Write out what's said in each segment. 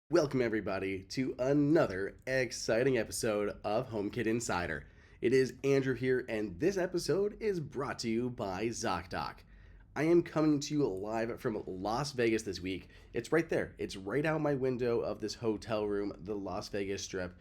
Welcome, everybody, to another exciting episode of HomeKit Insider. It is Andrew here, and this episode is brought to you by ZocDoc. I am coming to you live from Las Vegas this week. It's right there. It's right out my window of this hotel room, the Las Vegas Strip,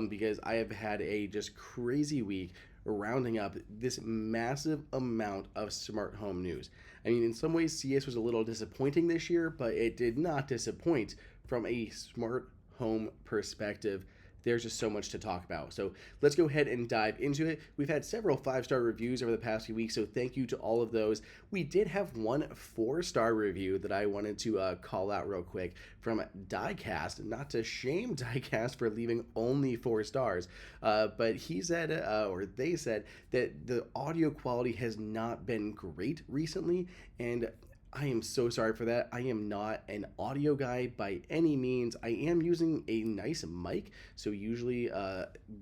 because I have had a just crazy week rounding up this massive amount of smart home news. I mean, in some ways, CES was a little disappointing this year, but it did not disappoint from a smart home perspective. There's just so much to talk about. So let's go ahead and dive into it. We've had several 5-star reviews over the past few weeks, so thank you to all of those. We did have one 4-star review that I wanted to call out real quick from Diecast. Not to shame Diecast for leaving only 4 stars, but he said, or they said, that the audio quality has not been great recently, and I am so sorry for that. I am not an audio guy by any means. I am using a nice mic, so usually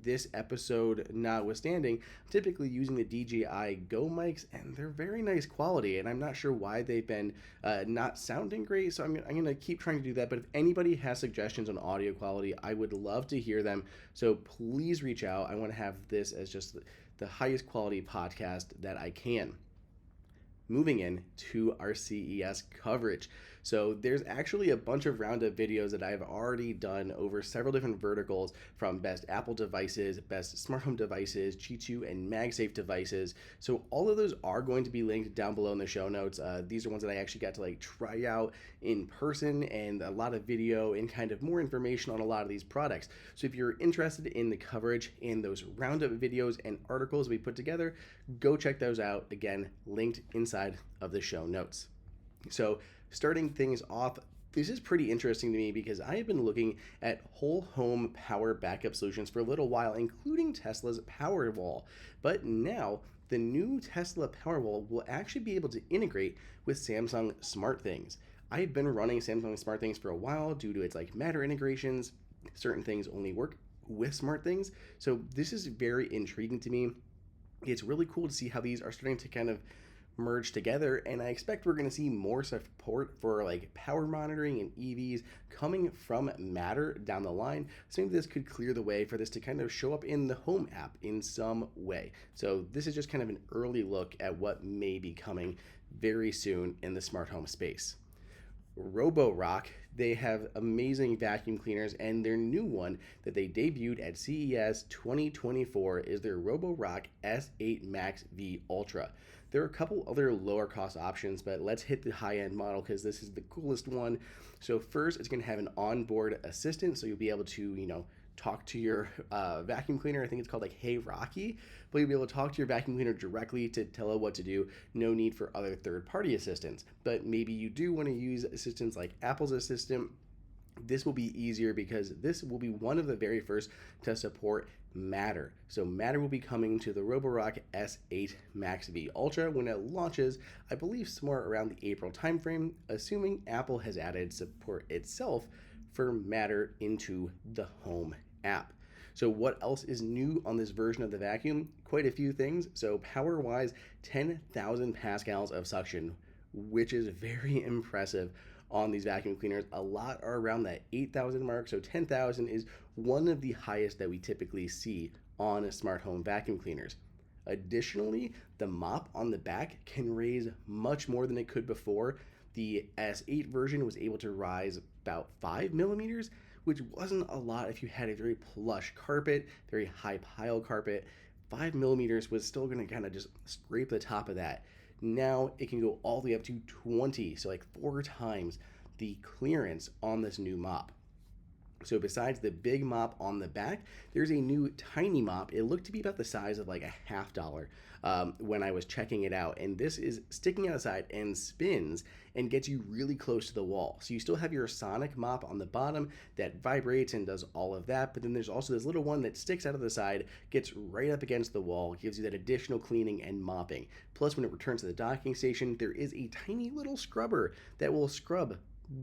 this episode notwithstanding, I'm typically using the DJI Go mics, and they're very nice quality, and I'm not sure why they've been not sounding great, so I'm going to keep trying to do that. But if anybody has suggestions on audio quality, I would love to hear them, so please reach out. I want to have this as just the highest quality podcast that I can. Moving in to our CES coverage. So there's actually a bunch of Roundup videos that I've already done over several different verticals, from best Apple devices, best smart home devices, Qi2 and MagSafe devices. So all of those are going to be linked down below in the show notes. These are ones that I actually got to try out in person, and a lot of video and kind of more information on a lot of these products. So if you're interested in the coverage in those Roundup videos and articles we put together, go check those out. Again, linked inside of the show notes. So starting things off, this is pretty interesting to me because I have been looking at whole home power backup solutions for a little while, including Tesla's Powerwall. But now the new Tesla Powerwall will actually be able to integrate with Samsung SmartThings. I've been running Samsung SmartThings for a while due to its Matter integrations. Certain things only work with SmartThings, so this is very intriguing to me. It's really cool to see how these are starting to kind of merge together, and I expect we're going to see more support for power monitoring and EVs coming from Matter down the line. So maybe this could clear the way for this to kind of show up in the Home app in some way. So this is just kind of an early look at what may be coming very soon in the smart home space. Roborock, they have amazing vacuum cleaners, and their new one that they debuted at CES 2024 is their Roborock S8 MaxV Ultra. There are a couple other lower cost options, but let's hit the high-end model because this is the coolest one. So first, it's going to have an onboard assistant, so you'll be able to, talk to your vacuum cleaner. I think it's called Hey Rocky, but you'll be able to talk to your vacuum cleaner directly to tell it what to do. No need for other third-party assistants. But maybe you do want to use assistants like Apple's Assistant. This will be easier because this will be one of the very first to support Matter. So Matter will be coming to the Roborock S8 MaxV Ultra when it launches, I believe somewhere around the April timeframe, assuming Apple has added support itself for Matter into the Home app. So what else is new on this version of the vacuum? Quite a few things. So power-wise, 10,000 pascals of suction, which is very impressive on these vacuum cleaners. A lot are around that 8,000 mark, so 10,000 is one of the highest that we typically see on smart home vacuum cleaners. Additionally, the mop on the back can raise much more than it could before. The S8 version was able to rise about 5 millimeters, which wasn't a lot if you had a very plush carpet, very high pile carpet. 5 millimeters was still going to kind of just scrape the top of that. Now it can go all the way up to 20, so 4 times the clearance on this new mop. So besides the big mop on the back, there's a new tiny mop. It looked to be about the size of a $50 when I was checking it out. And this is sticking out the side and spins and gets you really close to the wall. So you still have your sonic mop on the bottom that vibrates and does all of that. But then there's also this little one that sticks out of the side, gets right up against the wall, gives you that additional cleaning and mopping. Plus, when it returns to the docking station, there is a tiny little scrubber that will scrub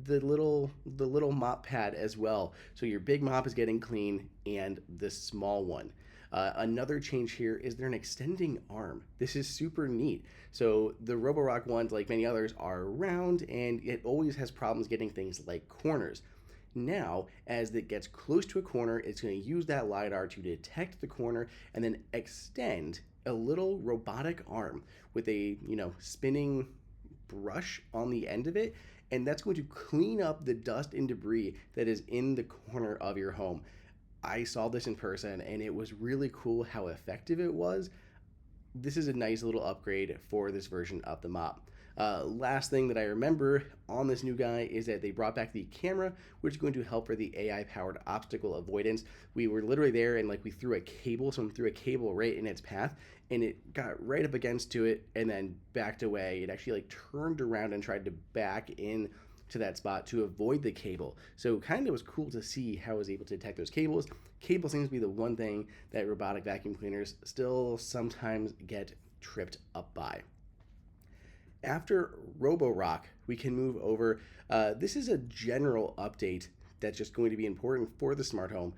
the little mop pad as well. So your big mop is getting clean and the small one. Another change here is they're an extending arm. This is super neat. So the Roborock ones, like many others, are round and it always has problems getting things like corners. Now, as it gets close to a corner, it's going to use that LiDAR to detect the corner and then extend a little robotic arm with a, spinning brush on the end of it, and that's going to clean up the dust and debris that is in the corner of your home. I saw this in person and it was really cool how effective it was. This is a nice little upgrade for this version of the mop. Last thing that I remember on this new guy is that they brought back the camera, which is going to help for the AI-powered obstacle avoidance. We were literally there and we threw a cable, someone threw a cable right in its path, and it got right up against to it and then backed away. It actually turned around and tried to back in to that spot to avoid the cable. So kind of was cool to see how it was able to detect those cables. Cable seems to be the one thing that robotic vacuum cleaners still sometimes get tripped up by. After Roborock, we can move over. This is a general update that's just going to be important for the smart home,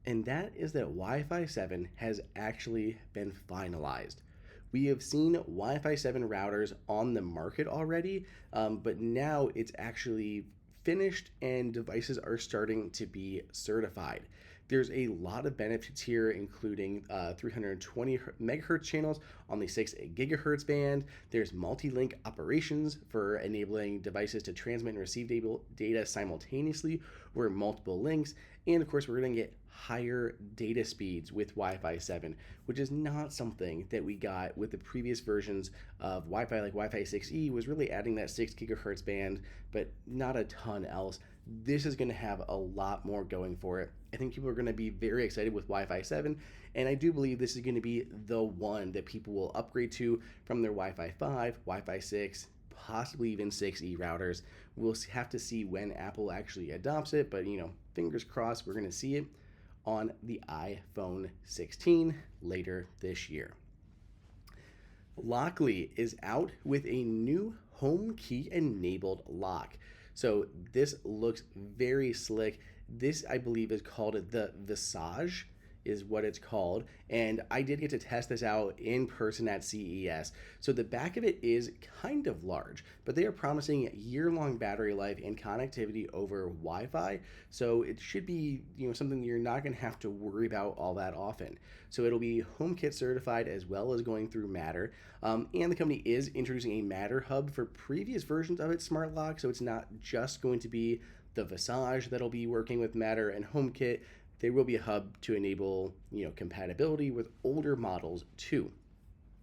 and that is that Wi-Fi 7 has actually been finalized. We have seen Wi-Fi 7 routers on the market already, but now it's actually finished and devices are starting to be certified. There's a lot of benefits here, including 320 megahertz channels on the 6 gigahertz band. There's multi-link operations for enabling devices to transmit and receive data simultaneously over multiple links. And of course, we're going to get higher data speeds with Wi-Fi 7, which is not something that we got with the previous versions of Wi-Fi, like Wi-Fi 6E was really adding that 6 gigahertz band, but not a ton else. This is going to have a lot more going for it. I think people are going to be very excited with Wi-Fi 7, and I do believe this is going to be the one that people will upgrade to from their Wi-Fi 5, Wi-Fi 6, possibly even 6E routers. We'll have to see when Apple actually adopts it, but fingers crossed we're going to see it on the iPhone 16 later this year. Lockly is out with a new HomeKey enabled lock. So this looks very slick. This, I believe, is called the Visage, is what it's called. And I did get to test this out in person at CES. So the back of it is kind of large, but they are promising year-long battery life and connectivity over Wi-Fi. So it should be, something you're not going to have to worry about all that often. So it'll be HomeKit certified as well as going through Matter. And the company is introducing a Matter hub for previous versions of its smart lock. So it's not just going to be the Visage that'll be working with Matter and HomeKit. There will be a hub to enable, compatibility with older models too.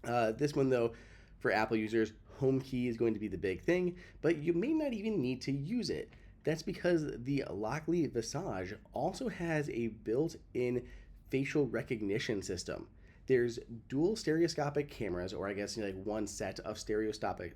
This one, though, for Apple users, HomeKey is going to be the big thing, but you may not even need to use it. That's because the Lockly Visage also has a built-in facial recognition system. There's dual stereoscopic cameras, or I guess one set of stereoscopic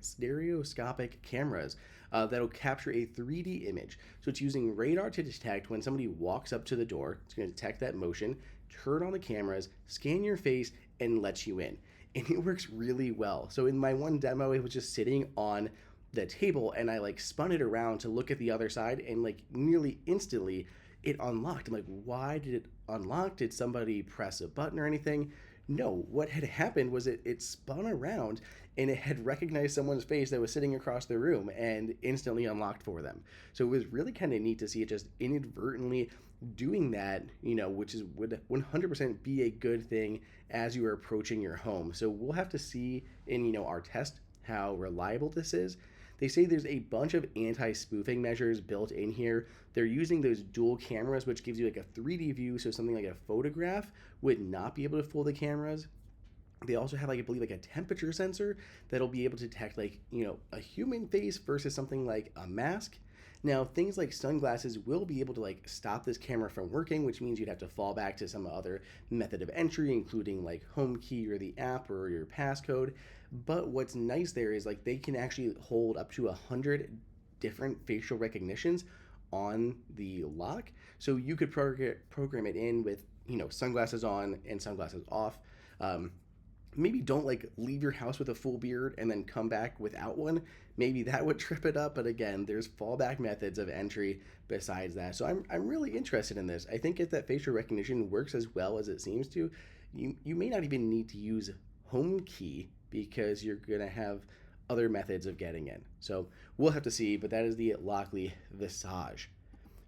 cameras that'll capture a 3D image. So it's using radar to detect when somebody walks up to the door. It's going to detect that motion, turn on the cameras, scan your face, and let you in. And it works really well. So in my one demo, it was just sitting on the table, and I spun it around to look at the other side, and nearly instantly it unlocked. I'm like, why did it unlock? Did somebody press a button or anything? No, what had happened was it spun around and it had recognized someone's face that was sitting across the room and instantly unlocked for them. So it was really kind of neat to see it just inadvertently doing that, which would 100% be a good thing as you are approaching your home. So we'll have to see in, our test how reliable this is. They say there's a bunch of anti-spoofing measures built in here. They're using those dual cameras, which gives you a 3D view, so something like a photograph would not be able to fool the cameras. They also have, I believe, a temperature sensor that'll be able to detect, a human face versus something like a mask. Now, things like sunglasses will be able to stop this camera from working, which means you'd have to fall back to some other method of entry, including HomeKey or the app or your passcode. But what's nice there is they can actually hold up to 100 different facial recognitions on the lock. So you could program it in with sunglasses on and sunglasses off. Maybe don't leave your house with a full beard and then come back without one. Maybe that would trip it up, but again, there's fallback methods of entry besides that. So I'm really interested in this. I think if that facial recognition works as well as it seems to, you may not even need to use HomeKey because you're gonna have other methods of getting in. So we'll have to see, but that is the Lockly Visage.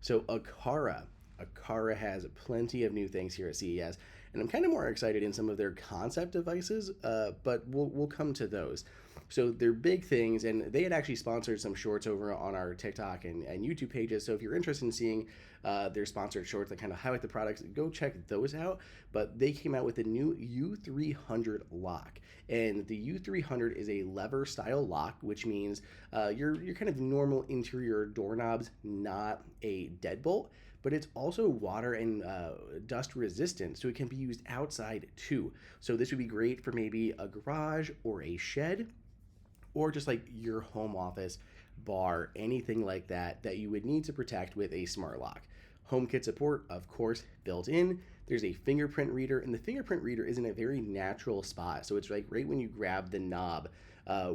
So Aqara has plenty of new things here at CES, and I'm kind of more excited in some of their concept devices, but we'll come to those. So they're big things, and they had actually sponsored some shorts over on our TikTok and YouTube pages. So if you're interested in seeing their sponsored shorts that kind of highlight the products, go check those out. But they came out with the new U300 lock. And the U300 is a lever style lock, which means your kind of normal interior doorknobs, not a deadbolt, but it's also water and dust resistant, so it can be used outside too. So this would be great for maybe a garage or a shed, or just like your home office, bar, anything like that that you would need to protect with a smart lock. HomeKit support, of course, built in. There's a fingerprint reader, and the fingerprint reader is in a very natural spot. So it's like right when you grab the knob,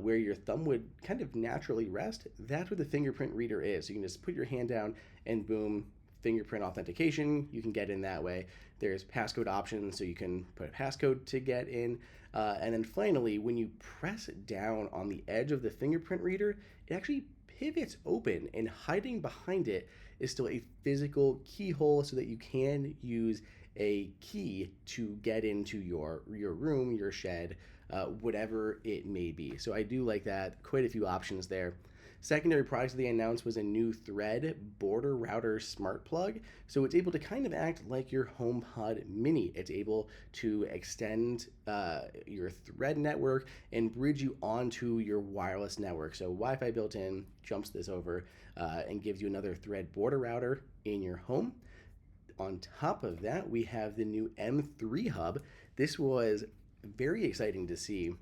where your thumb would kind of naturally rest, that's what the fingerprint reader is. So you can just put your hand down and boom, fingerprint authentication. You can get in that way. There's passcode options, so you can put a passcode to get in. And then finally, when you press down on the edge of the fingerprint reader, it actually pivots open, and hiding behind it is still a physical keyhole so that you can use a key to get into your room, your shed, whatever it may be. So I do like that. Quite a few options there. Secondary products they announced was a new thread border router smart plug. So it's able to kind of act like your HomePod mini. It's able to extend your thread network and bridge you onto your wireless network. So Wi-Fi built in, jumps this over and gives you another thread border router in your home. On top of that, we have the new M3 hub. This was very exciting to see.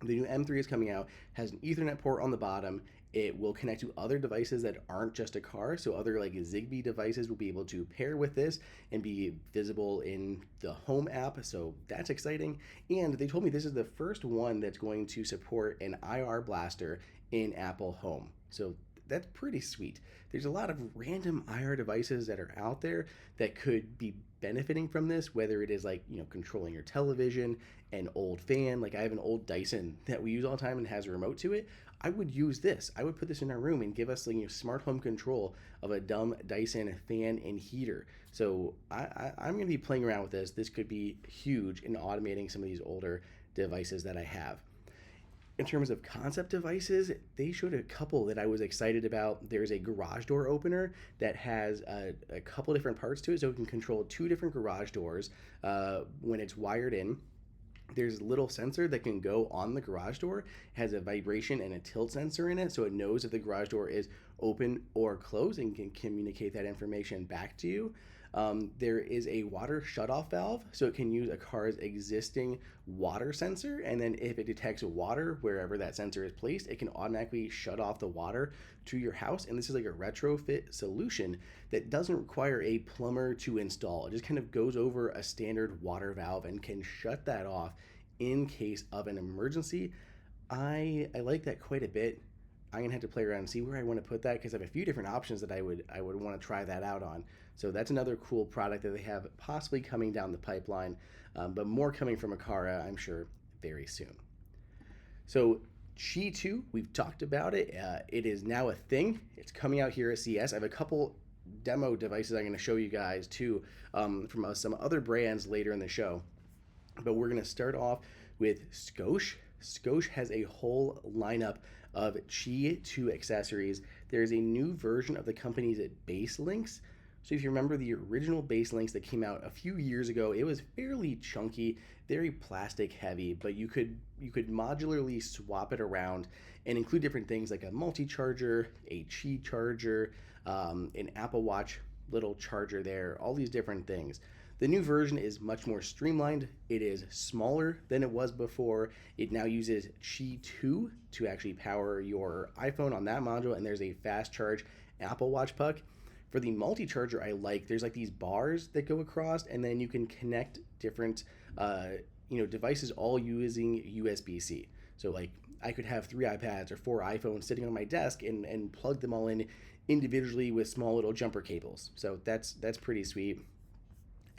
The new M3 is coming out, has an Ethernet port on the bottom. It will connect to other devices that aren't just a car, so other like Zigbee devices will be able to pair with this and be visible in the Home app, so that's exciting. And they told me this is the first one that's going to support an IR blaster in Apple Home, so that's pretty sweet. There's a lot of random IR devices that are out there that could be benefiting from this, whether it is like, controlling your television, an old fan. Like I have an old Dyson that we use all the time and has a remote to it. I would use this. I would put this in our room and give us like, smart home control of a dumb Dyson fan and heater. So I'm going to be playing around with this. This could be huge in automating some of these older devices that I have. In terms of concept devices, they showed a couple that I was excited about. There's a garage door opener that has a couple different parts to it, so it can control two different garage doors when it's wired in. There's a little sensor that can go on the garage door. It has a vibration and a tilt sensor in it, so it knows if the garage door is open or closed and can communicate that information back to you. There is a water shutoff valve, so it can use a car's existing water sensor, and then if it detects water wherever that sensor is placed, it can automatically shut off the water to your house. And this is like a retrofit solution that doesn't require a plumber to install. It just kind of goes over a standard water valve and can shut that off in case of an emergency. I like that quite a bit. I'm gonna have to play around and see where I want to put that, because I have a few different options that I would want to try that out on. So that's another cool product that they have possibly coming down the pipeline, but more coming from Aqara, I'm sure, very soon. So Qi2, we've talked about it. It is now a thing. It's coming out here at CES. I have a couple demo devices I'm going to show you guys too from some other brands later in the show. But we're going to start off with Scosche. Scosche has a whole lineup of Qi2 accessories. There's a new version of the company's base links. So if you remember the original base links that came out a few years ago, it was fairly chunky, very plastic heavy, but you could modularly swap it around and include different things like a multi-charger, a Qi charger, an Apple Watch little charger there, all these different things. The new version is much more streamlined. It is smaller than it was before. It now uses Qi2 to actually power your iPhone on that module, and there's a fast charge Apple Watch puck. For the multi-charger, there's like these bars that go across, and then you can connect different devices all using USB-C. So like I could have 3 iPads or 4 iPhones sitting on my desk and plug them all in individually with small little jumper cables. So that's pretty sweet.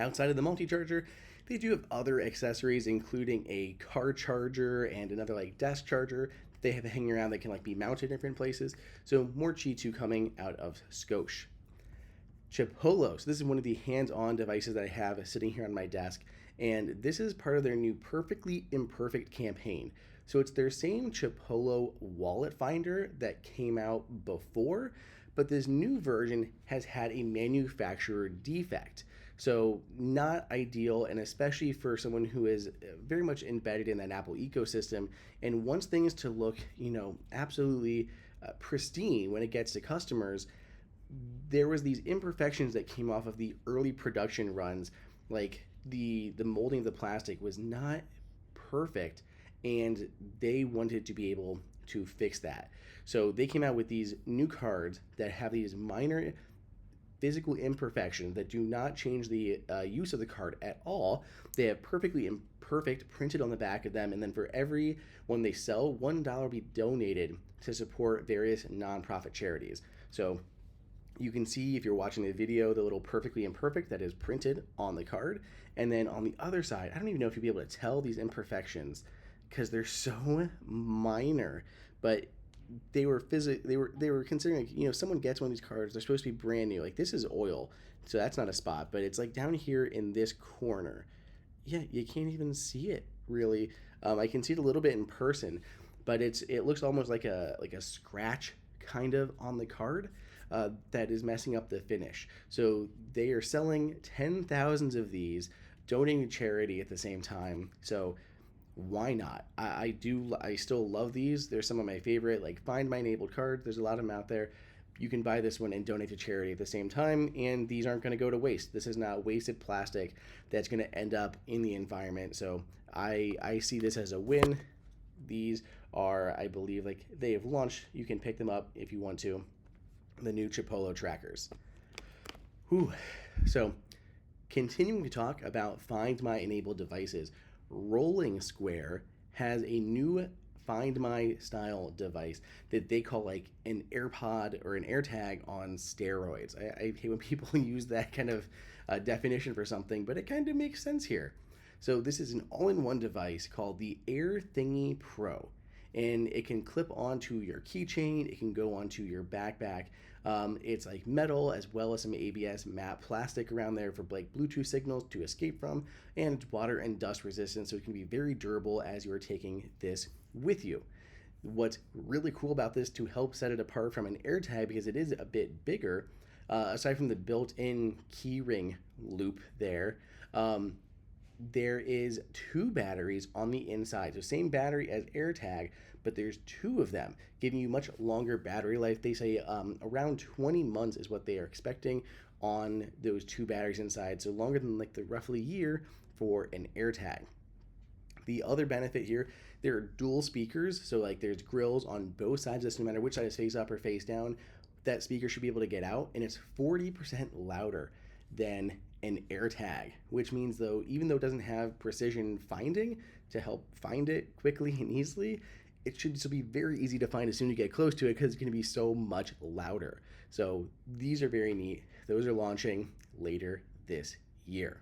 Outside of the multi-charger, they do have other accessories, including a car charger and another like desk charger they have hanging around that can like be mounted in different places. So more Qi2 coming out of Scosche. Chipolo. So this is one of the hands-on devices that I have sitting here on my desk, and this is part of their new Perfectly Imperfect campaign. So it's their same Chipolo wallet finder that came out before, but this new version has had a manufacturer defect. So not ideal, and especially for someone who is very much embedded in that Apple ecosystem and wants things to look, absolutely pristine when it gets to customers. There was these imperfections that came off of the early production runs, like the molding of the plastic was not perfect, and they wanted to be able to fix that. So they came out with these new cards that have these minor physical imperfections that do not change the use of the card at all. They have perfectly imperfect printed on the back of them, and then for every one they sell, $1 will be donated to support various nonprofit charities. So you can see, if you're watching the video, the little perfectly imperfect that is printed on the card, and then on the other side, I don't even know if you'll be able to tell these imperfections because they're so minor, but they were considering, like, if someone gets one of these cards, they're supposed to be brand new. Like, this is oil, so that's not a spot, but it's like down here in this corner. Yeah, you can't even see it really. I can see it a little bit in person, but it looks almost like a scratch kind of on the card that is messing up the finish. So they are selling 10,000s of these, donating to charity at the same time. So why not? I still love these. They're some of my favorite, like Find My enabled cards. There's a lot of them out there. You can buy this one and donate to charity at the same time, and these aren't going to go to waste. This is not wasted plastic that's going to end up in the environment. So I see this as a win. These are, I believe, like, they have launched. You can pick them up if you want to. The new Chipolo trackers. Whew. So continuing to talk about Find My enabled devices, Rolling Square has a new Find My style device that they call like an AirPod or an AirTag on steroids. I hate when people use that kind of definition for something, but it kind of makes sense here. So this is an all-in-one device called the AirThingy Pro, and it can clip onto your keychain. It can go onto your backpack. It's like metal as well as some ABS matte plastic around there for like Bluetooth signals to escape from, and it's water and dust resistant, so it can be very durable as you are taking this with you. What's really cool about this to help set it apart from an AirTag, because it is a bit bigger, aside from the built-in keyring loop there, there is 2 batteries on the inside. So same battery as AirTag, but there's 2 of them, giving you much longer battery life. They say around 20 months is what they are expecting on those 2 batteries inside. So longer than like the roughly year for an AirTag. The other benefit here, there are dual speakers. So like there's grills on both sides of this, no matter which side is face up or face down. That speaker should be able to get out, and it's 40% louder than an AirTag, which means, though, even though it doesn't have precision finding to help find it quickly and easily, it should still be very easy to find as soon as you get close to it, because it's going to be so much louder. So these are very neat. Those are launching later this year.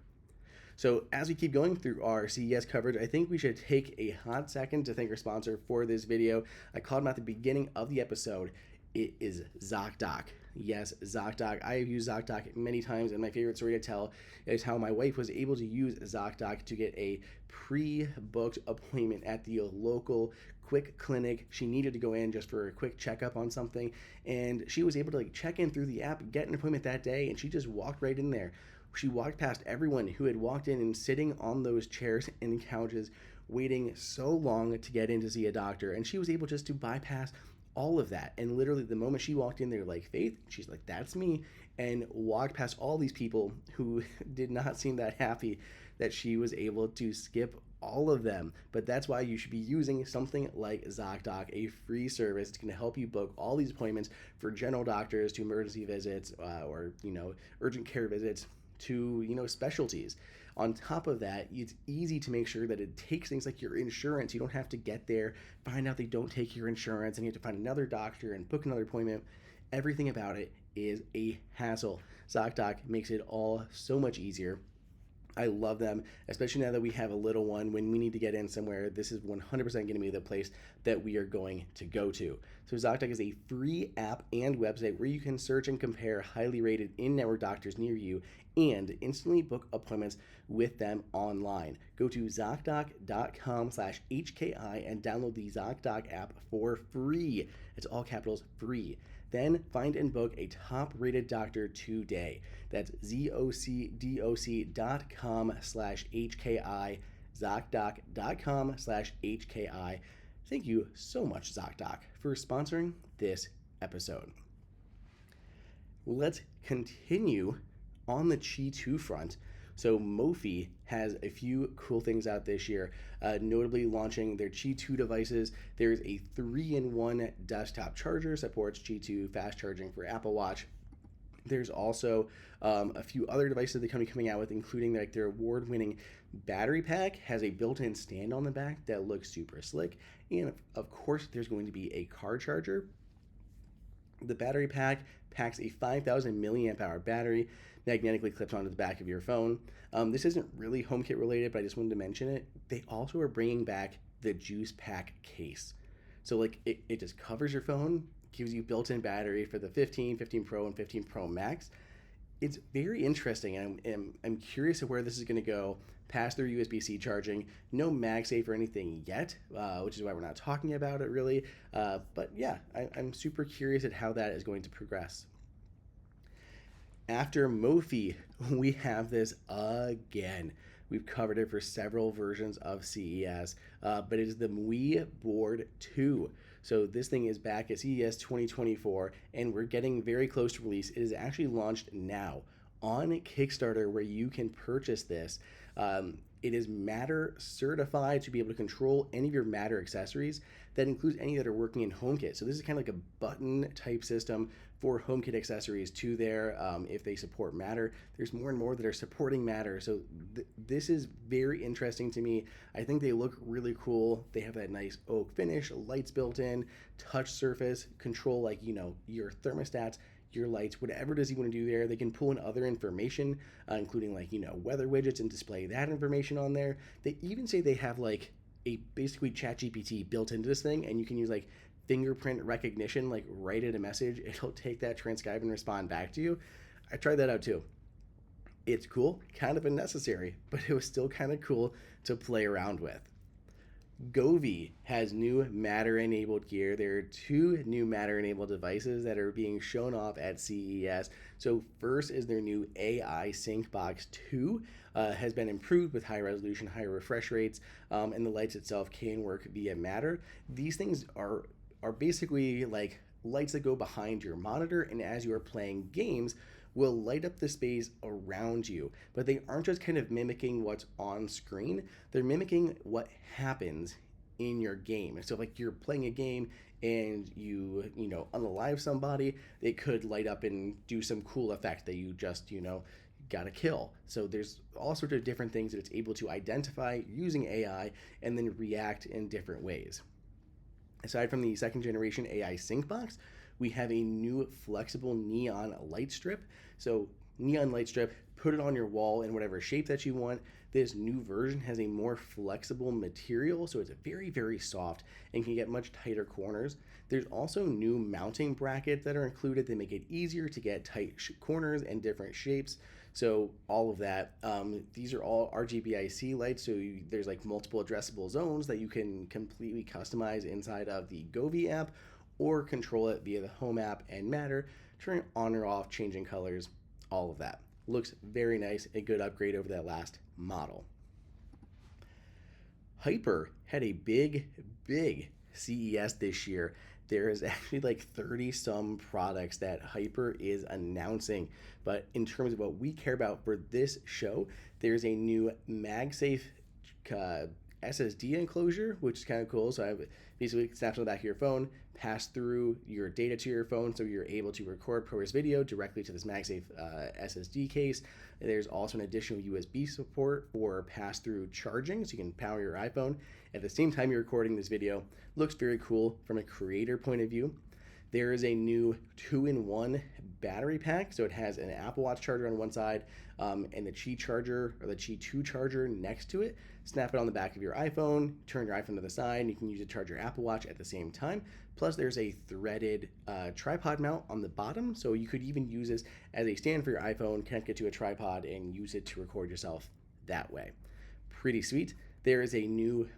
So as we keep going through our CES coverage, I think we should take a hot second to thank our sponsor for this video. I called him at the beginning of the episode. It is ZocDoc. Yes, ZocDoc. I have used ZocDoc many times, and my favorite story to tell is how my wife was able to use ZocDoc to get a pre-booked appointment at the local quick clinic. She needed to go in just for a quick checkup on something, and she was able to check in through the app, get an appointment that day, and she just walked right in there. She walked past everyone who had walked in and sitting on those chairs and couches waiting so long to get in to see a doctor, and she was able just to bypass all of that. And literally the moment she walked in there, like, Faith, she's like, that's me, and walked past all these people who did not seem that happy that she was able to skip all of them. But that's why you should be using something like ZocDoc, a free service. It's going to help you book all these appointments, for general doctors to emergency visits, or urgent care visits to specialties. On top of that, it's easy to make sure that it takes things like your insurance. You don't have to get there, find out they don't take your insurance, and you have to find another doctor and book another appointment. Everything about it is a hassle. ZocDoc makes it all so much easier. I love them, especially now that we have a little one. When we need to get in somewhere, this is 100% going to be the place that we are going to go to. So ZocDoc is a free app and website where you can search and compare highly rated in-network doctors near you and instantly book appointments with them online. Go to ZocDoc.com/HKI and download the ZocDoc app for free. It's all capitals, free. Then find and book a top-rated doctor today. That's ZocDoc.com/HKI, ZocDoc.com/HKI. Thank you so much, ZocDoc, for sponsoring this episode. Let's continue on the Qi2 front. So Mophie has a few cool things out this year, notably launching their Qi2 devices. There's a 3-in-1 desktop charger, supports Qi2 fast charging for Apple Watch. There's also a few other devices the company coming out with, including like their award-winning battery pack, has a built-in stand on the back that looks super slick. And of course, there's going to be a car charger. The battery pack packs a 5,000 milliamp hour battery, magnetically clips onto the back of your phone. This isn't really HomeKit related, but I just wanted to mention it. They also are bringing back the Juice Pack case. So like it just covers your phone, gives you built-in battery for the 15, 15 Pro, and 15 Pro Max. It's very interesting, and I'm curious of where this is going to go. Pass-through USB-C charging, no MagSafe or anything yet, which is why we're not talking about it really. But yeah, I'm super curious at how that is going to progress. After Mophie, we have this again. We've covered it for several versions of CES, but it is the Mui Board 2. So this thing is back at CES 2024, and we're getting very close to release. It is actually launched now on Kickstarter, where you can purchase this. It is Matter certified to be able to control any of your Matter accessories. That includes any that are working in HomeKit. So this is kind of like a button type system for HomeKit accessories to there if they support Matter. There's more and more that are supporting Matter. So this is very interesting to me. I think they look really cool. They have that nice oak finish, lights built in, touch surface, control like, you know, your thermostats, your lights, whatever it is you want to do there. They can pull in other information, including like, you know, weather widgets, and display that information on there. They even say they have like a basically ChatGPT built into this thing, and you can use like fingerprint recognition, like write it a message, it'll take that, transcribe, and respond back to you. I tried that out too. It's cool, kind of unnecessary, but it was still kind of cool to play around with. Govee has new Matter-enabled gear. There are 2 new Matter-enabled devices that are being shown off at CES. So first is their new AI Sync Box 2. Has been improved with high resolution, higher refresh rates, and the lights itself can work via Matter. These things are basically like lights that go behind your monitor, and as you are playing games, will light up the space around you. But they aren't just kind of mimicking what's on screen, they're mimicking what happens in your game. So if like you're playing a game and you know, unalive somebody, it could light up and do some cool effect that you just, you know, got a kill. So there's all sorts of different things that it's able to identify using AI and then react in different ways. Aside from the second generation AI Sync Box, we have a new flexible neon light strip. So neon light strip, put it on your wall in whatever shape that you want. This new version has a more flexible material, so it's very, very soft and can get much tighter corners. There's also new mounting brackets that are included that make it easier to get tight corners and different shapes. So all of that, these are all RGBIC lights, so there's like multiple addressable zones that you can completely customize inside of the Govee app, or control it via the Home app and Matter, turn it on or off, changing colors, all of that. Looks very nice, a good upgrade over that last model. Hyper had a big CES this year. There is actually like 30 some products that Hyper is announcing, but in terms of what we care about for this show, there's a new MagSafe SSD enclosure, which is kind of cool. So I basically snaps on the back of your phone, pass through your data to your phone, so you're able to record ProRes video directly to this MagSafe SSD case. There's also an additional USB support for pass-through charging, so you can power your iPhone at the same time you're recording this video. Looks very cool from a creator point of view. There is a new 2-in-1 battery pack. So it has an Apple Watch charger on one side and the Qi charger or the Qi2 charger next to it. Snap it on the back of your iPhone, turn your iPhone to the side, and you can use it to charge your Apple Watch at the same time. Plus, there's a threaded tripod mount on the bottom, so you could even use this as a stand for your iPhone, connect it to a tripod, and use it to record yourself that way. Pretty sweet. There is a new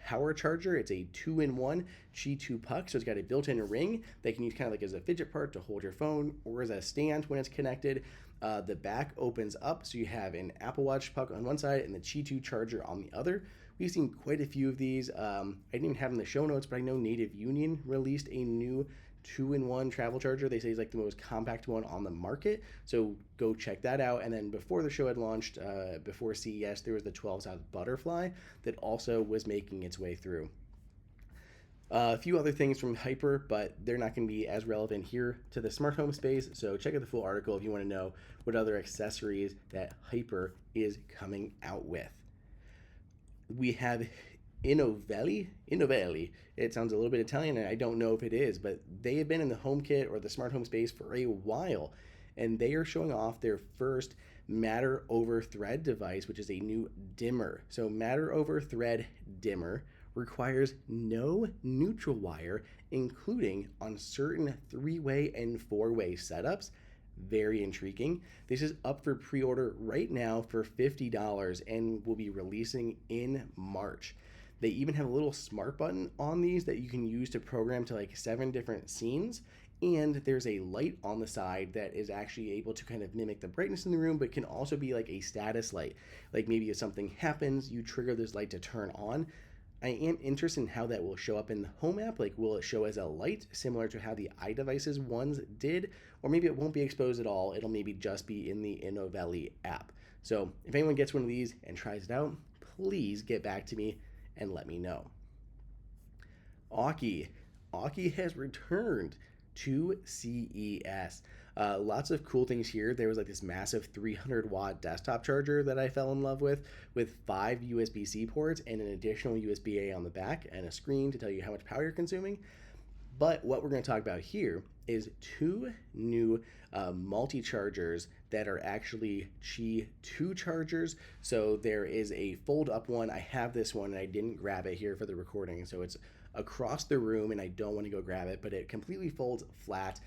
power charger. It's a 2-in-1 Qi2 puck, so it's got a built-in ring that you can use kind of like as a fidget part to hold your phone or as a stand when it's connected. The back opens up, so you have an Apple Watch puck on one side and the Qi2 charger on the other. We've seen quite a few of these. I didn't even have them in the show notes, but I know Native Union released a new 2-in-1 travel charger. They say it's like the most compact one on the market, so go check that out. And then before the show had launched, before CES, there was the 12-ounce Butterfly that also was making its way through. A few other things from Hyper, but they're not going to be as relevant here to the smart home space, so check out the full article if you want to know what other accessories that Hyper is coming out with. We have Inovelli. It sounds a little bit Italian, and I don't know if it is, but they have been in the HomeKit or the smart home space for a while, and they are showing off their first Matter over Thread device, which is a new dimmer. So Matter over Thread dimmer requires no neutral wire, including on certain 3-way and 4-way setups. Very intriguing. This is up for pre-order right now for $50 and will be releasing in March. They even have a little smart button on these that you can use to program to like 7 different scenes. And there's a light on the side that is actually able to kind of mimic the brightness in the room, but can also be like a status light. Like maybe if something happens, you trigger this light to turn on. I am interested in how that will show up in the Home app. Like, will it show as a light, similar to how the iDevices ones did? Or maybe it won't be exposed at all. It'll maybe just be in the Inovelli app. So if anyone gets one of these and tries it out, please get back to me and let me know. Aukey has returned to CES. Lots of cool things here. There was like this massive 300-watt desktop charger that I fell in love with 5 USB-C ports and an additional USB-A on the back and a screen to tell you how much power you're consuming. But what we're going to talk about here is 2 new multi-chargers that are actually Qi2 chargers. So there is a fold-up one. I have this one and I didn't grab it here for the recording. So it's across the room and I don't want to go grab it, but it completely folds flat.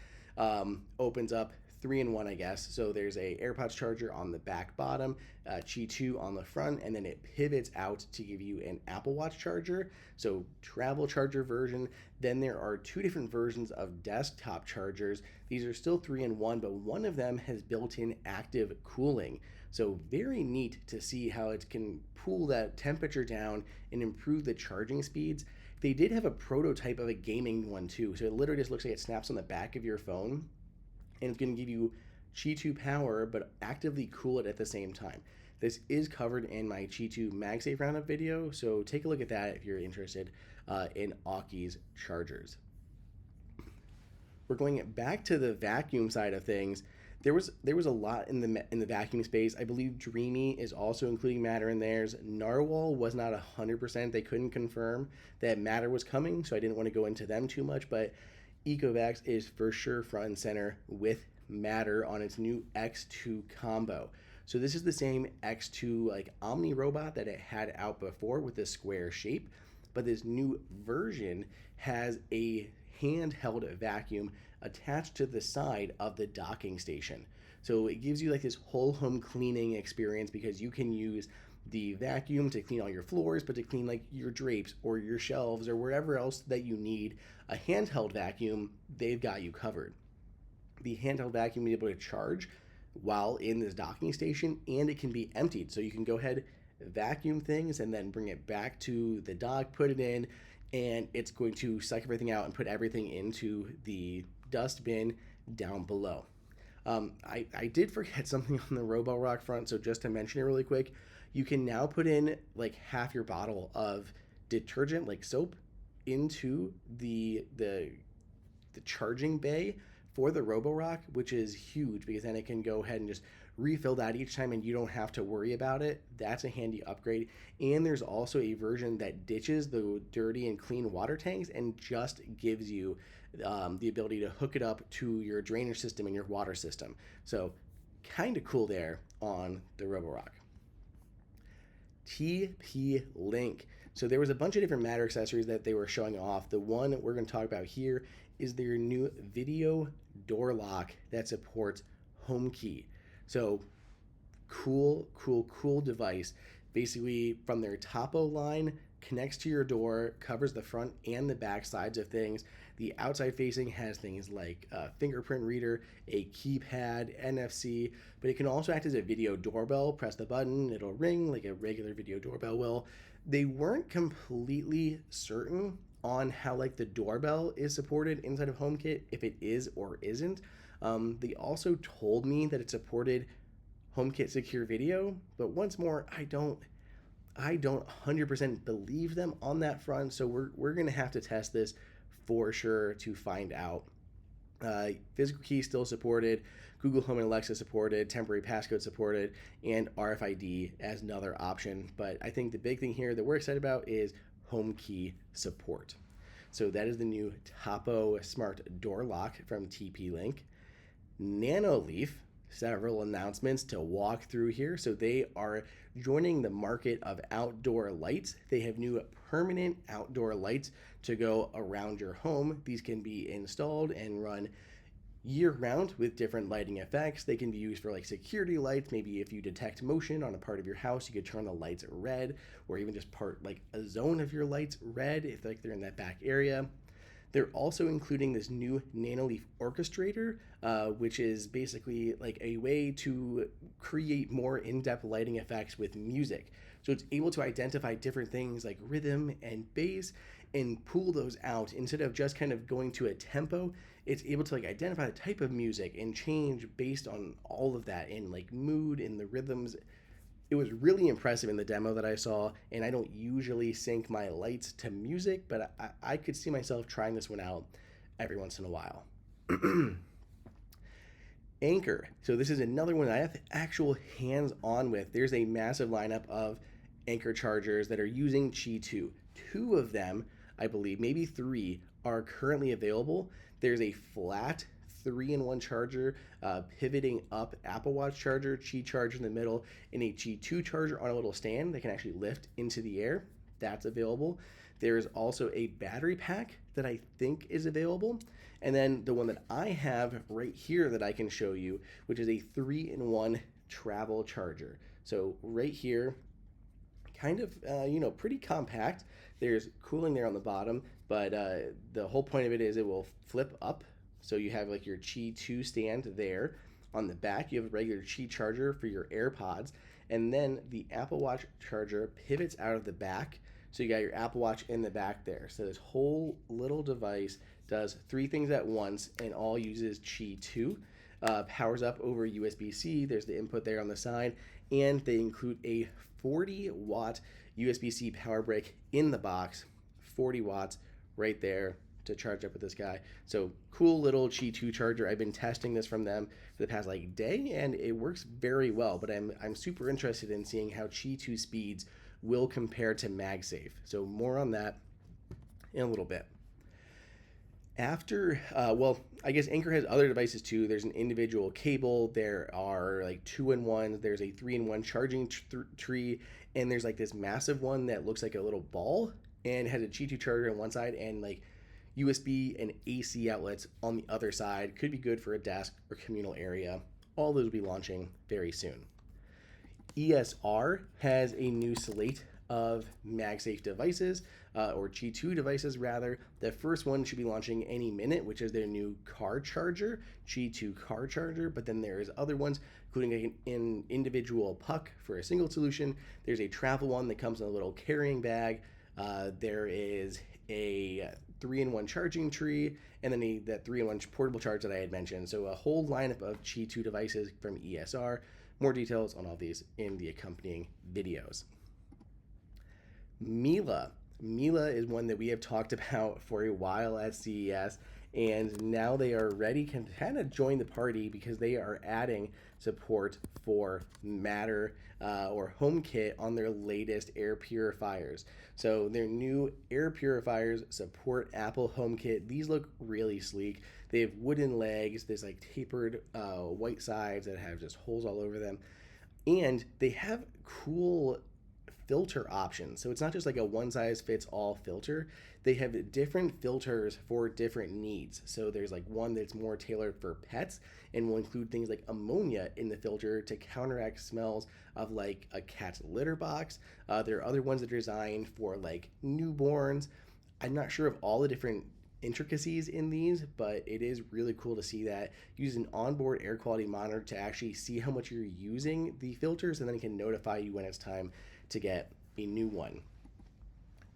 Opens up 3-in-1, I guess. So there's a AirPods charger on the back bottom, Qi2 on the front, and then it pivots out to give you an Apple Watch charger. So travel charger version. Then there are 2 different versions of desktop chargers. These are still 3-in-1, but one of them has built-in active cooling. So very neat to see how it can cool that temperature down and improve the charging speeds. They did have a prototype of a gaming one too. So it literally just looks like it snaps on the back of your phone and it's going to give you Qi2 power, but actively cool it at the same time. This is covered in my Qi2 MagSafe Roundup video, so take a look at that if you're interested in Aukey's chargers. We're going back to the vacuum side of things. There was a lot in the vacuum space. I believe Dreamy is also including Matter in theirs. Narwhal was not 100%. They couldn't confirm that Matter was coming, so I didn't want to go into them too much, but Ecovacs is for sure front and center with Matter on its new X2 combo. So this is the same X2 like Omni robot that it had out before with the square shape, but this new version has a handheld vacuum attached to the side of the docking station. So it gives you like this whole home cleaning experience because you can use the vacuum to clean all your floors, but to clean like your drapes or your shelves or wherever else that you need a handheld vacuum, they've got you covered. The handheld vacuum will be able to charge while in this docking station, and it can be emptied. So you can go ahead, vacuum things, and then bring it back to the dock, put it in, and it's going to suck everything out and put everything into the dust bin down below. I did forget something on the Roborock front, so just to mention it really quick, you can now put in like half your bottle of detergent, like soap, into the charging bay for the Roborock, which is huge because then it can go ahead and just refill that each time and you don't have to worry about it. That's a handy upgrade. And there's also a version that ditches the dirty and clean water tanks and just gives you the ability to hook it up to your drainage system and your water system. So kind of cool there on the Roborock. TP-Link. So there was a bunch of different Matter accessories that they were showing off. The one we're going to talk about here is their new video door lock that supports HomeKey. So cool device. Basically from their Tapo line, connects to your door, covers the front and the back sides of things. The outside facing has things like a fingerprint reader, a keypad, NFC, but it can also act as a video doorbell. Press the button, it'll ring like a regular video doorbell will. They weren't completely certain on how like the doorbell is supported inside of HomeKit, if it is or isn't. They also told me that it supported HomeKit Secure Video, but once more, I don't 100% believe them on that front, so we're gonna have to test this for sure to find out. Physical key still supported, Google Home and Alexa supported, temporary passcode supported, and RFID as another option. But I think the big thing here that we're excited about is HomeKey support. So that is the new Tapo smart door lock from TP-Link. Nanoleaf, several announcements to walk through here. So they are joining the market of outdoor lights. They have new permanent outdoor lights to go around your home. These can be installed and run year-round with different lighting effects. They can be used for like security lights. Maybe if you detect motion on a part of your house, you could turn the lights red, or even just part like a zone of your lights red if like they're in that back area. They're also including this new Nanoleaf orchestrator, which is basically like a way to create more in-depth lighting effects with music. So it's able to identify different things like rhythm and bass and pull those out. Instead of just kind of going to a tempo, it's able to like identify the type of music and change based on all of that and like mood and the rhythms. It was really impressive in the demo that I saw, and I don't usually sync my lights to music, but I could see myself trying this one out every once in a while. Anker. So this is another one that I have actual hands-on with. There's a massive lineup of Anker chargers that are using Qi2. 2 of them, I believe, maybe 3, are currently available. There's a flat 3-in-1 charger, pivoting up Apple Watch charger, Qi charger in the middle, and a Qi2 charger on a little stand that can actually lift into the air. That's available. There's also a battery pack that I think is available. And then the one that I have right here that I can show you, which is a 3-in-1 travel charger. So right here, kind of, pretty compact. There's cooling there on the bottom, but the whole point of it is it will flip up. So you have like your Qi2 stand there. On the back, you have a regular Qi charger for your AirPods. And then the Apple Watch charger pivots out of the back. So you got your Apple Watch in the back there. So this whole little device does 3 things at once and all uses Qi2. Powers up over USB-C. There's the input there on the side. And they include a 40-watt USB-C power brick in the box. 40 watts right there to charge up with this guy. So cool little Qi2 charger. I've been testing this from them for the past like day, and it works very well. But I'm super interested in seeing how Qi2 speeds will compare to MagSafe. So more on that in a little bit. After, I guess Anker has other devices too. There's an individual cable. There are like 2-in-1s. There's a 3-in-1 charging tree, and there's like this massive one that looks like a little ball and has a Qi2 charger on one side and like USB and AC outlets on the other side. Could be good for a desk or communal area. All those will be launching very soon. ESR has a new slate of MagSafe devices, or Qi2 devices rather. The first one should be launching any minute, which is their new car charger, Qi2 car charger. But then there's other ones, including an individual puck for a single solution. There's a travel one that comes in a little carrying bag. There is a 3-in-1 charging tree, and then that 3-in-1 portable charge that I had mentioned. So a whole lineup of Qi2 devices from ESR. More details on all these in the accompanying videos. Mila. Mila is one that we have talked about for a while at CES, and now they are ready to kind of join the party because they are adding support for Matter or HomeKit on their latest air purifiers. So their new air purifiers support Apple HomeKit. These look really sleek. They have wooden legs. There's like tapered white sides that have just holes all over them. And they have cool filter options. So it's not just like a one size fits all filter. They have different filters for different needs. So there's like one that's more tailored for pets and will include things like ammonia in the filter to counteract smells of like a cat's litter box. There are other ones that are designed for like newborns. I'm not sure of all the different intricacies in these, but it is really cool to see that. Use an onboard air quality monitor to actually see how much you're using the filters, and then it can notify you when it's time to get a new one.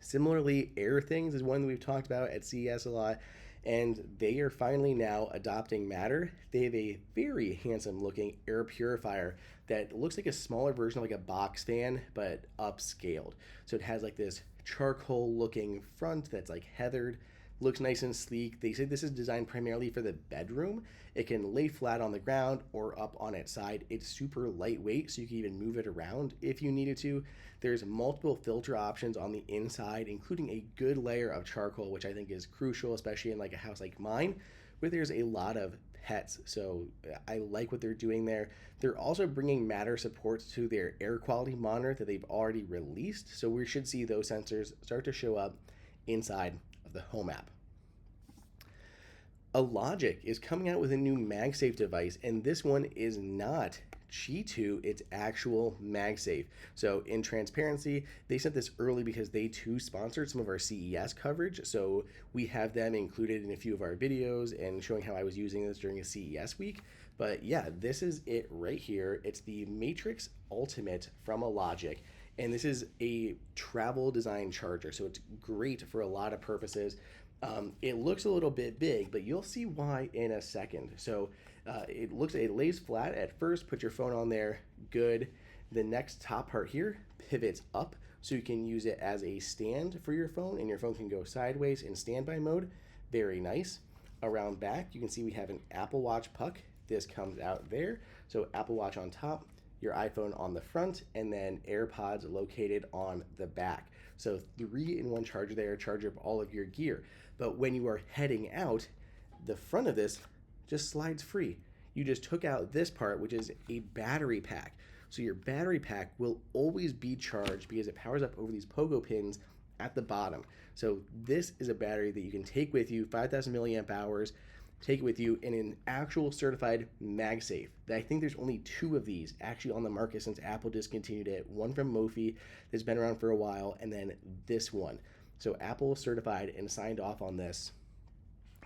Similarly, AirThings is one that we've talked about at CES a lot, and they are finally now adopting Matter. They have a very handsome looking air purifier that looks like a smaller version of like a box fan, but upscaled. So it has like this charcoal looking front that's like heathered. Looks nice and sleek. They say this is designed primarily for the bedroom. It can lay flat on the ground or up on its side. It's super lightweight, so you can even move it around if you needed to. There's multiple filter options on the inside, including a good layer of charcoal, which I think is crucial, especially in like a house like mine, where there's a lot of pets. So I like what they're doing there. They're also bringing Matter support to their air quality monitor that they've already released. So we should see those sensors start to show up inside of the Home app. Alogic is coming out with a new MagSafe device, and this one is not Qi2, it's actual MagSafe. So in transparency, they sent this early because they too sponsored some of our CES coverage. So we have them included in a few of our videos and showing how I was using this during a CES week. But yeah, this is it right here. It's the Matrix Ultimate from Alogic. And this is a travel design charger, so it's great for a lot of purposes. It looks a little bit big, but you'll see why in a second. So it lays flat at first. Put your phone on there, good. The next top part here pivots up, so you can use it as a stand for your phone, and your phone can go sideways in standby mode. Very nice. Around back, you can see we have an Apple Watch puck. This comes out there. So Apple Watch on top, your iPhone on the front, and then AirPods located on the back. So 3-in-1 charger there, charge up all of your gear. But when you are heading out, the front of this just slides free. You just took out this part, which is a battery pack. So your battery pack will always be charged because it powers up over these pogo pins at the bottom. So this is a battery that you can take with you, 5,000 milliamp hours, take it with you in an actual certified MagSafe. I think there's only 2 of these actually on the market since Apple discontinued it. One from Mophie that's been around for a while, and then this one. So Apple certified and signed off on this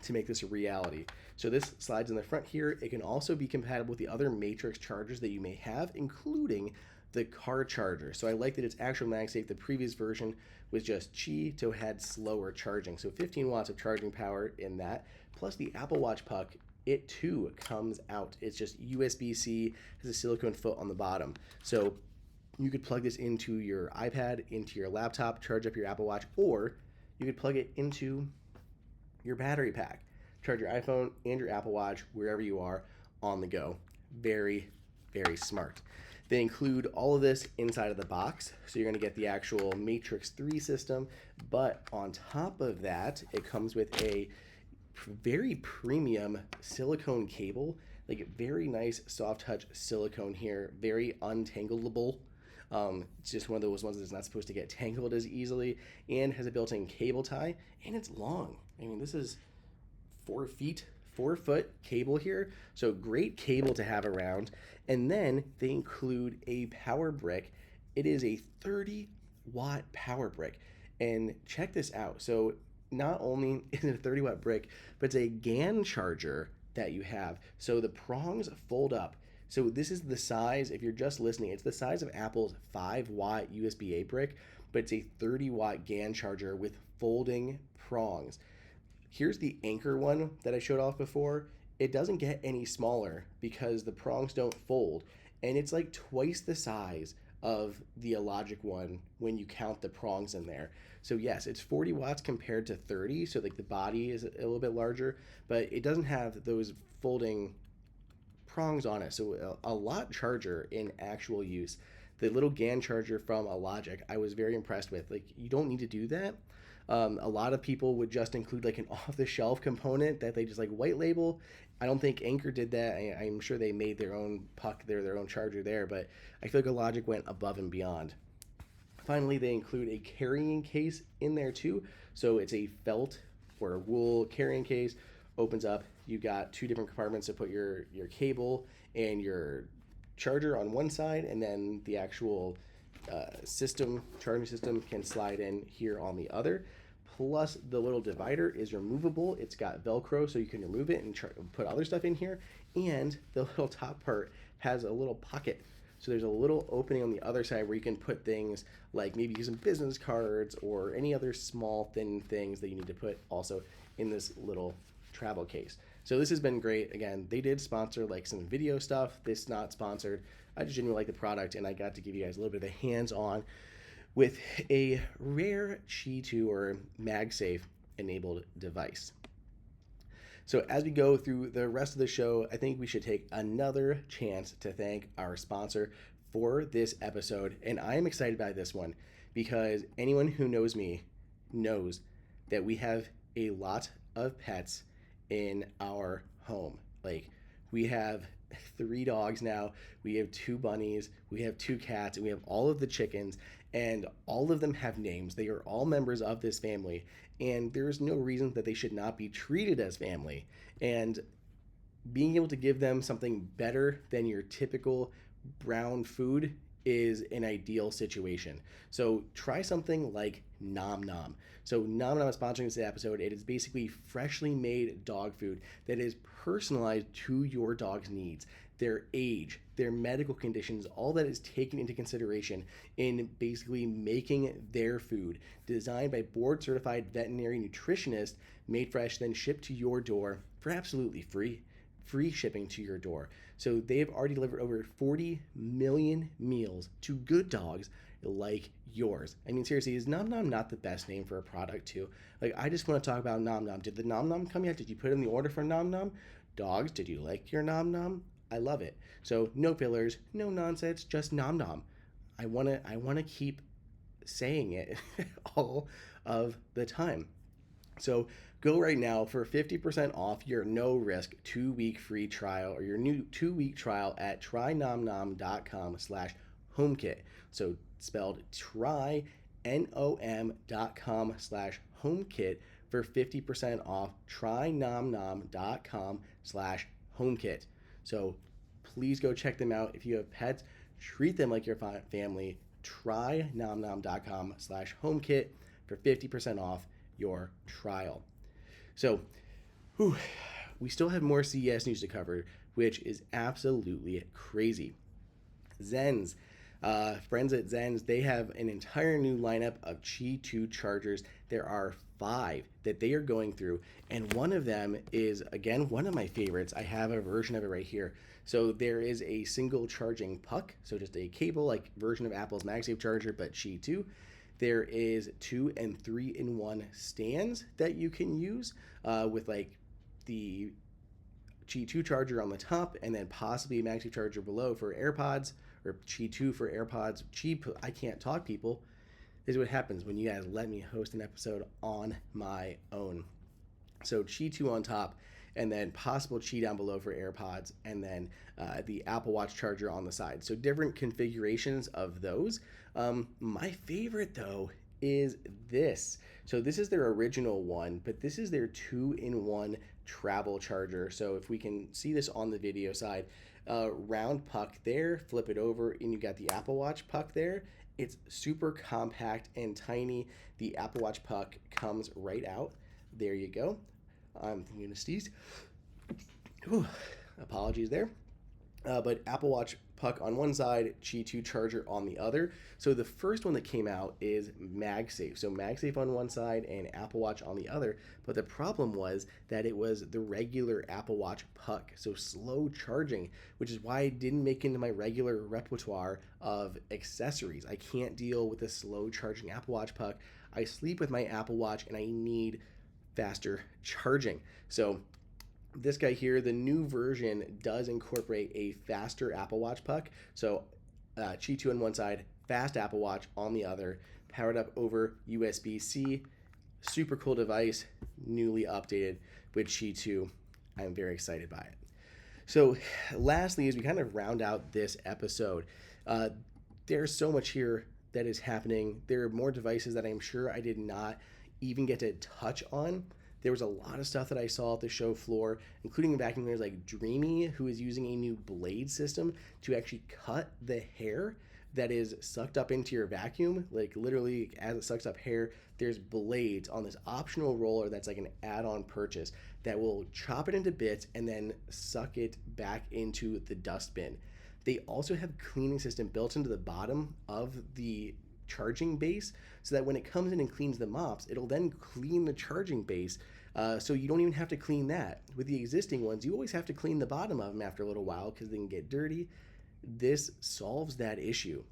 to make this a reality. So this slides in the front here. It can also be compatible with the other Matrix chargers that you may have, including the car charger. So I like that it's actual MagSafe. The previous version was just Qi, so it had slower charging. So 15 watts of charging power in that. Plus the Apple Watch puck, it too comes out. It's just USB-C, has a silicone foot on the bottom. So you could plug this into your iPad, into your laptop, charge up your Apple Watch, or you could plug it into your battery pack. Charge your iPhone and your Apple Watch wherever you are on the go. Very, very smart. They include all of this inside of the box, so you're going to get the actual Matrix 3 system, but on top of that, it comes with a very premium silicone cable, like very nice soft touch silicone here, very untangleable. It's just one of those ones that's not supposed to get tangled as easily, and has a built-in cable tie, and it's long. I mean, this is 4 foot cable here, so great cable to have around. And then they include a power brick. It is a 30-watt power brick, and check this out. So not only is it a 30-watt brick, but it's a GAN charger that you have. So the prongs fold up. So this is the size, if you're just listening, it's the size of Apple's 5-watt USB-A brick, but it's a 30-watt GAN charger with folding prongs. Here's the Anker one that I showed off before. It doesn't get any smaller because the prongs don't fold, and it's like twice the size of the Alogic one when you count the prongs in there. So yes, it's 40 watts compared to 30, so like the body is a little bit larger, but it doesn't have those folding prongs on it. So a lot charger in actual use. The little GAN charger from Alogic, I was very impressed with. Like, you don't need to do that. A lot of people would just include like an off-the-shelf component that they just like white label. I don't think Anker did that. I'm sure they made their own puck there, their own charger there, but I feel like Alogic went above and beyond. Finally, they include a carrying case in there too. So it's a felt or wool carrying case. Opens up. You got two different compartments to put your cable and your charger on one side, and then the actual charging system can slide in here on the other. Plus, the little divider is removable. It's got Velcro, so you can remove it and put other stuff in here. And the little top part has a little pocket. So there's a little opening on the other side where you can put things like maybe some business cards or any other small thin things that you need to put also in this little travel case. So this has been great. Again, they did sponsor like some video stuff. This is not sponsored. I just genuinely like the product, and I got to give you guys a little bit of a hands-on with a rare Qi2 or MagSafe enabled device. So as we go through the rest of the show, I think we should take another chance to thank our sponsor for this episode. And I am excited by this one because anyone who knows me knows that we have a lot of pets in our home. Like, we have 3 dogs now, we have 2 bunnies, we have 2 cats, and we have all of the chickens, and all of them have names. They are all members of this family, and there's no reason that they should not be treated as family. And being able to give them something better than your typical brown food is an ideal situation. So try something like Nom Nom. So Nom Nom is sponsoring this episode. It is basically freshly made dog food that is personalized to your dog's needs, their age, their medical conditions, all that is taken into consideration in basically making their food, designed by board certified veterinary nutritionists, made fresh, then shipped to your door for absolutely free shipping to your door. So they've already delivered over 40 million meals to good dogs like yours. I mean, seriously, is Nom Nom not the best name for a product too? Like, I just want to talk about Nom Nom. Did the Nom Nom come yet? Did you put in the order for Nom Nom? Dogs, did you like your Nom Nom? I love it. So no fillers, no nonsense, just Nom Nom. I wanna keep saying it all of the time. So go right now for 50% off your no-risk 2-week free trial, or your new 2-week trial at trynomnom.com/HomeKit. So spelled trynom.com/HomeKit for 50% off trynomnom.com/HomeKit. So please go check them out. If you have pets, treat them like your family. Trynomnom.com/HomeKit for 50% off your trial. So, we still have more CES news to cover, which is absolutely crazy. Zens, friends at Zens, they have an entire new lineup of Qi2 chargers. There are 5 that they are going through, and one of them is, again, one of my favorites. I have a version of it right here. So there is a single charging puck, so just a cable-like version of Apple's MagSafe charger, but Qi2. There is 2 and 3-in-1 stands that you can use with like the Qi2 charger on the top, and then possibly a MagSafe charger below for AirPods, or Qi2 for AirPods. I can't talk, people. This is what happens when you guys let me host an episode on my own. So Qi2 on top, and then possible Qi down below for AirPods, and then the Apple Watch charger on the side. So different configurations of those. My favorite, though, is this. So this is their original one, but this is their 2-in-1 travel charger. So if we can see this on the video side, round puck there, flip it over, and you got the Apple Watch puck there. It's super compact and tiny. The Apple Watch puck comes right out. There you go. I'm going to sneeze. Apologies there. But Apple Watch puck on one side, Qi2 charger on the other. So the first one that came out is MagSafe. So MagSafe on one side and Apple Watch on the other. But the problem was that it was the regular Apple Watch puck, so slow charging, which is why I didn't make into my regular repertoire of accessories. I can't deal with a slow charging Apple Watch puck. I sleep with my Apple Watch and I need faster charging. So this guy here, the new version does incorporate a faster Apple Watch puck. So Qi2 on one side, fast Apple Watch on the other, powered up over USB-C. Super cool device, newly updated with Qi2. I'm very excited by it. So lastly, as we kind of round out this episode, there's so much here that is happening. There are more devices that I'm sure I did not even get to touch on. There was a lot of stuff that I saw at the show floor, including vacuum cleaners like Dreamy, who is using a new blade system to actually cut the hair that is sucked up into your vacuum. Like literally, as it sucks up hair, there's blades on this optional roller that's like an add-on purchase that will chop it into bits and then suck it back into the dustbin. They also have a cleaning system built into the bottom of the charging base so that when it comes in and cleans the mops, it'll then clean the charging base, so you don't even have to clean that. With the existing ones, you always have to clean the bottom of them after a little while because they can get dirty. This solves that issue.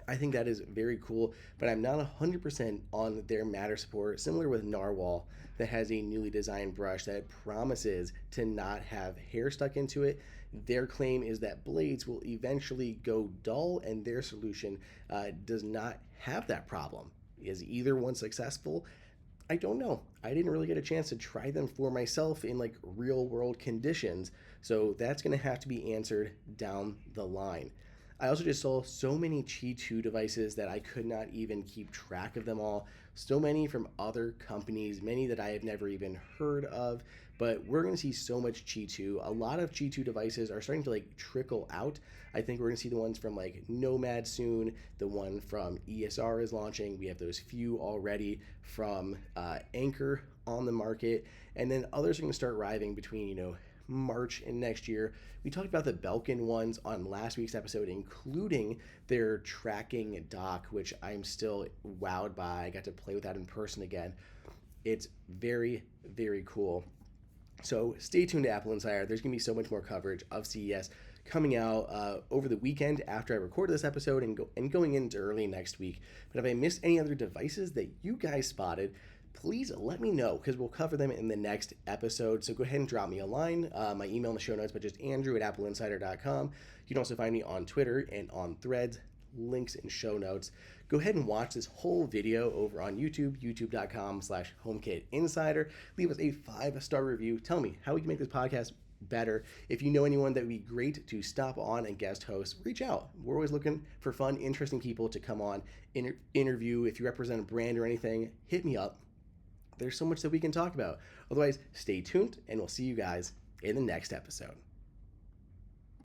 I think that is very cool, but I'm not 100% on their Matter support, similar with Narwhal, that has a newly designed brush that promises to not have hair stuck into it. Their claim is that blades will eventually go dull, and their solution does not have that problem. Is either one successful? I don't know. I didn't really get a chance to try them for myself in like real world conditions, so that's going to have to be answered down the line. I also just saw so many Qi2 devices that I could not even keep track of them all. So many from other companies, many that I have never even heard of, but we're going to see so much Qi2. A lot of Qi2 devices are starting to like trickle out. I think we're going to see the ones from like Nomad soon. The one from ESR is launching. We have those few already from Anker on the market, and then others are going to start arriving between, March and next year. We talked about the Belkin ones on last week's episode, including their tracking dock, which I'm still wowed by. I got to play with that in person again. It's very, very cool. So stay tuned to Apple Insider. There's going to be so much more coverage of CES coming out over the weekend after I record this episode and going into early next week. But if I missed any other devices that you guys spotted, please let me know because we'll cover them in the next episode. So go ahead and drop me a line. My email in the show notes, but just andrew@appleinsider.com. You can also find me on Twitter and on Threads, links in show notes. Go ahead and watch this whole video over on YouTube, youtube.com/HomeKit Insider. Leave us a 5-star review. Tell me how we can make this podcast better. If you know anyone that would be great to stop on and guest host, reach out. We're always looking for fun, interesting people to come on, interview. If you represent a brand or anything, hit me up. There's so much that we can talk about. Otherwise, stay tuned, and we'll see you guys in the next episode.